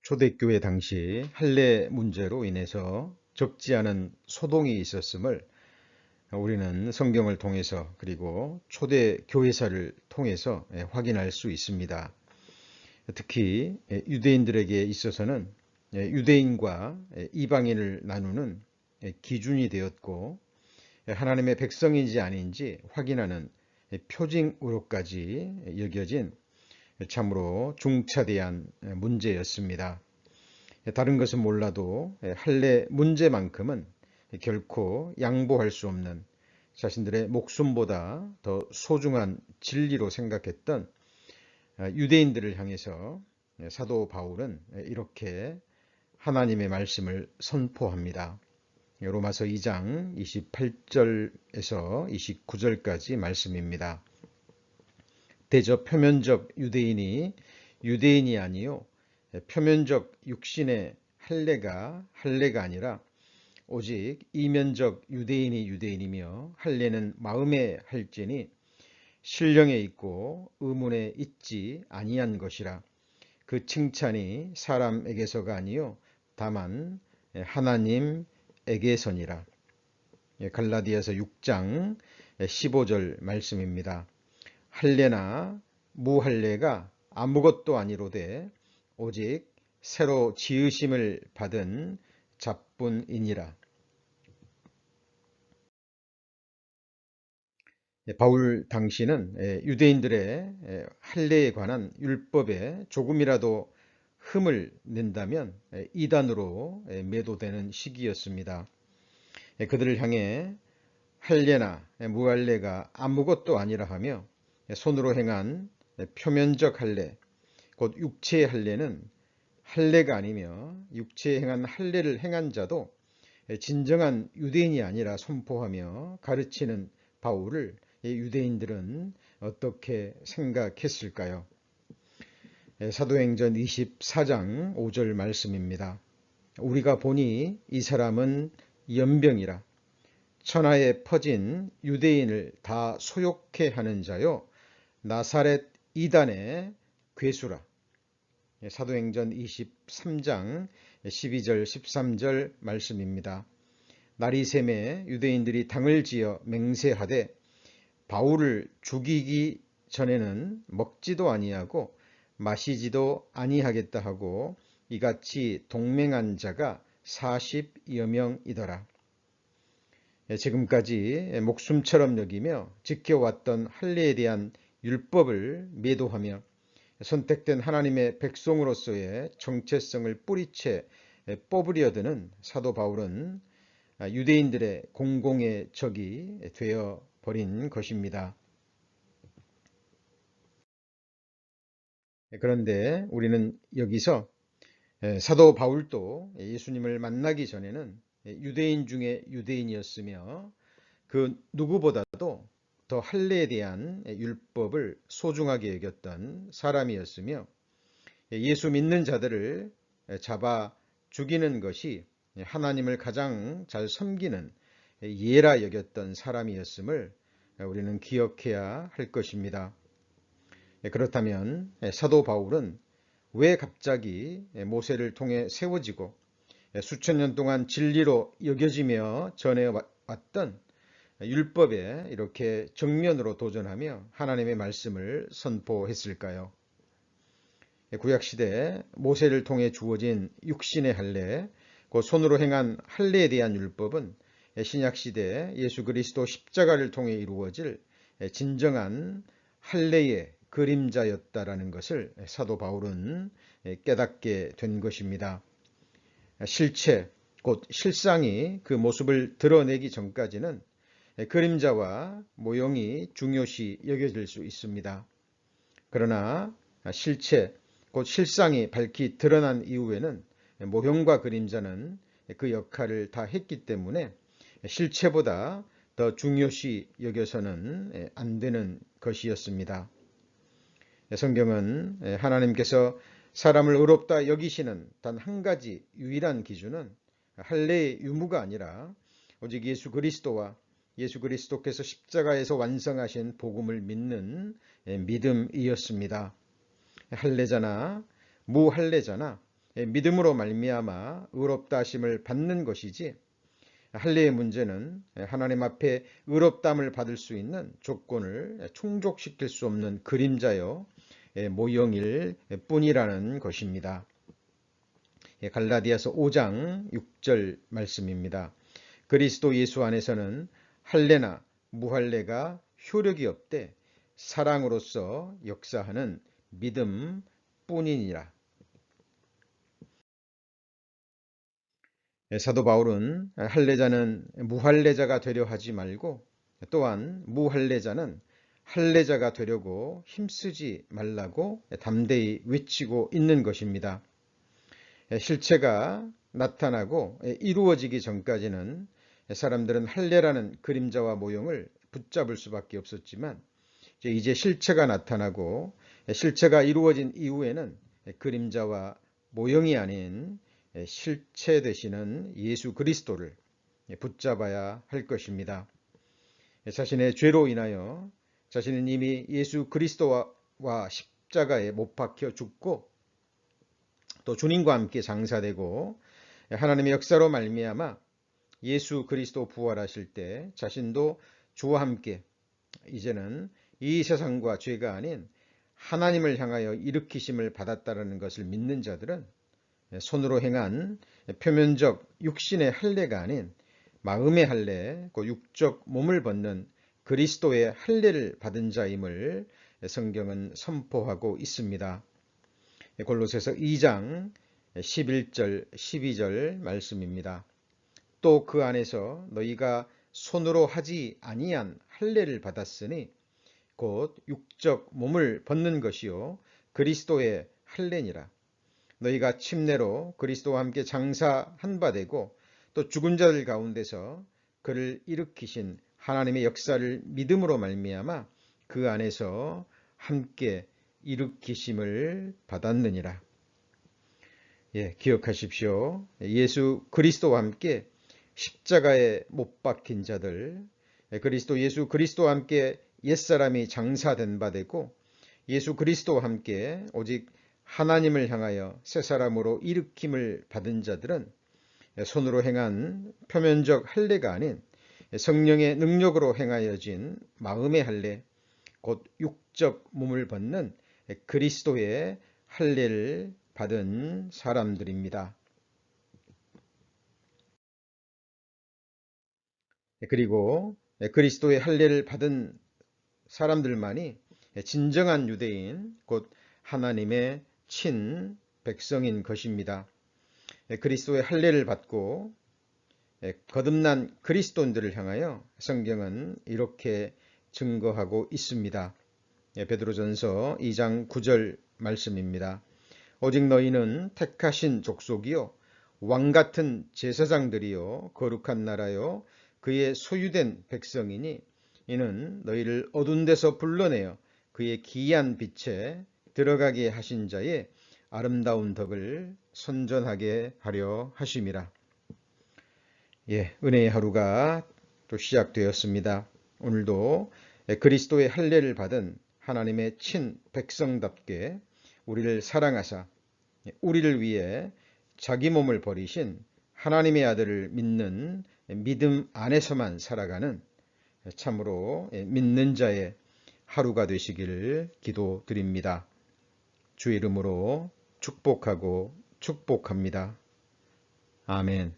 초대교회 당시 할례 문제로 인해서 적지 않은 소동이 있었음을 우리는 성경을 통해서 그리고 초대교회사를 통해서 확인할 수 있습니다. 특히 유대인들에게 있어서는 유대인과 이방인을 나누는 기준이 되었고, 하나님의 백성인지 아닌지 확인하는 표징으로까지 여겨진 참으로 중차대한 문제였습니다. 다른 것은 몰라도 할례 문제만큼은 결코 양보할 수 없는, 자신들의 목숨보다 더 소중한 진리로 생각했던 유대인들을 향해서 사도 바울은 이렇게 하나님의 말씀을 선포합니다. 로마서 2장 28절에서 29절까지 말씀입니다. 대저 표면적 유대인이 유대인이 아니요 표면적 육신의 할례가 아니라 오직 이면적 유대인이 유대인이며 할례는 마음에 할지니 신령에 있고 의문에 있지 아니한 것이라. 그 칭찬이 사람에게서가 아니요 다만 하나님에게서니라. 갈라디아서 6장 15절 말씀입니다. 할례나 무할례가 아무것도 아니로되 오직 새로 지으심을 받은 자뿐이니라. 바울 당시는 유대인들의 할례에 관한 율법에 조금이라도 흠을 낸다면 이단으로 매도되는 시기였습니다. 그들을 향해 할례나 무할례가 아무것도 아니라 하며 손으로 행한 표면적 할례, 곧 육체의 할례는 할례가 아니며 육체에 행한 할례를 행한 자도 진정한 유대인이 아니라 선포하며 가르치는 바울을 유대인들은 어떻게 생각했을까요? 사도행전 24장 5절 말씀입니다. 우리가 보니 이 사람은 연병이라 천하에 퍼진 유대인을 다 소욕해 하는 자요 나사렛 이단의 괴수라. 사도행전 23장 12절 13절 말씀입니다. 날이 새매 유대인들이 당을 지어 맹세하되 바울을 죽이기 전에는 먹지도 아니하고 마시지도 아니하겠다 하고 이같이 동맹한 자가 40여 명이더라. 지금까지 목숨처럼 여기며 지켜왔던 할례에 대한 율법을 매도하며 선택된 하나님의 백성으로서의 정체성을 뿌리채 뽑으려 드는 사도 바울은 유대인들의 공공의 적이 되어 버린 것입니다. 그런데 우리는 여기서 사도 바울도 예수님을 만나기 전에는 유대인 중에 유대인이었으며 그 누구보다도 더 할례에 대한 율법을 소중하게 여겼던 사람이었으며 예수 믿는 자들을 잡아 죽이는 것이 하나님을 가장 잘 섬기는 예라 여겼던 사람이었음을 우리는 기억해야 할 것입니다. 그렇다면 사도 바울은 왜 갑자기 모세를 통해 세워지고 수천 년 동안 진리로 여겨지며 전해왔던 율법에 이렇게 정면으로 도전하며 하나님의 말씀을 선포했을까요? 구약시대 모세를 통해 주어진 육신의 할례, 그 손으로 행한 할례에 대한 율법은 신약시대 예수 그리스도 십자가를 통해 이루어질 진정한 할례의 그림자였다라는 것을 사도 바울은 깨닫게 된 것입니다. 실체, 곧 실상이 그 모습을 드러내기 전까지는 그림자와 모형이 중요시 여겨질 수 있습니다. 그러나 실체, 곧 실상이 밝히 드러난 이후에는 모형과 그림자는 그 역할을 다 했기 때문에 실체보다 더 중요시 여겨서는 안 되는 것이었습니다. 성경은 하나님께서 사람을 의롭다 여기시는 단 한 가지 유일한 기준은 할례의 유무가 아니라 오직 예수 그리스도와 예수 그리스도께서 십자가에서 완성하신 복음을 믿는 믿음이었습니다. 할례자나 무할례자나 믿음으로 말미암아 의롭다 하심을 받는 것이지, 할례의 문제는 하나님 앞에 의롭다함을 받을 수 있는 조건을 충족시킬 수 없는 그림자요 모형일 뿐이라는 것입니다. 갈라디아서 5장 6절 말씀입니다. 그리스도 예수 안에서는 할례나 무할례가 효력이 없되 사랑으로서 역사하는 믿음 뿐이니라. 사도 바울은 할례자는 무할례자가 되려 하지 말고 또한 무할례자는 할례자가 되려고 힘쓰지 말라고 담대히 외치고 있는 것입니다. 실체가 나타나고 이루어지기 전까지는 사람들은 할례라는 그림자와 모형을 붙잡을 수밖에 없었지만, 이제 실체가 나타나고 실체가 이루어진 이후에는 그림자와 모형이 아닌 실체 되시는 예수 그리스도를 붙잡아야 할 것입니다. 자신의 죄로 인하여 자신은 이미 예수 그리스도와 십자가에 못 박혀 죽고 또 주님과 함께 장사되고, 하나님의 역사로 말미암아 예수 그리스도 부활하실 때 자신도 주와 함께 이제는 이 세상과 죄가 아닌 하나님을 향하여 일으키심을 받았다는 것을 믿는 자들은 손으로 행한 표면적 육신의 할례가 아닌 마음의 할례, 그 육적 몸을 벗는 그리스도의 할례를 받은 자임을 성경은 선포하고 있습니다. 골로새서 2장 11절 12절 말씀입니다. 또 그 안에서 너희가 손으로 하지 아니한 할례를 받았으니 곧 육적 몸을 벗는 것이요 그리스도의 할례니라. 너희가 침례로 그리스도와 함께 장사한 바 되고 또 죽은 자들 가운데서 그를 일으키신 하나님의 역사를 믿음으로 말미암아 그 안에서 함께 일으키심을 받았느니라. 기억하십시오. 예수 그리스도와 함께 십자가에 못 박힌 자들, 그리스도 예수 그리스도와 함께 옛사람이 장사된 바 되고 예수 그리스도와 함께 오직 하나님을 향하여 새 사람으로 일으킴을 받은 자들은 손으로 행한 표면적 할례가 아닌 성령의 능력으로 행하여진 마음의 할례, 곧 육적 몸을 벗는 그리스도의 할례를 받은 사람들입니다. 그리고 그리스도의 할례를 받은 사람들만이 진정한 유대인, 곧 하나님의 친 백성인 것입니다. 그리스도의 할례를 받고 거듭난 그리스도인들을 향하여 성경은 이렇게 증거하고 있습니다. 베드로전서 2장 9절 말씀입니다. 오직 너희는 택하신 족속이요 왕같은 제사장들이요 거룩한 나라요 그의 소유된 백성이니 이는 너희를 어두운 데서 불러내어 그의 기이한 빛에 들어가게 하신 자의 아름다운 덕을 선전하게 하려 하심이라. 은혜의 하루가 또 시작되었습니다. 오늘도 그리스도의 할례를 받은 하나님의 친 백성답게 우리를 사랑하사 우리를 위해 자기 몸을 버리신 하나님의 아들을 믿는 믿음 안에서만 살아가는 참으로 믿는 자의 하루가 되시기를 기도드립니다. 주의 이름으로 축복하고 축복합니다. 아멘.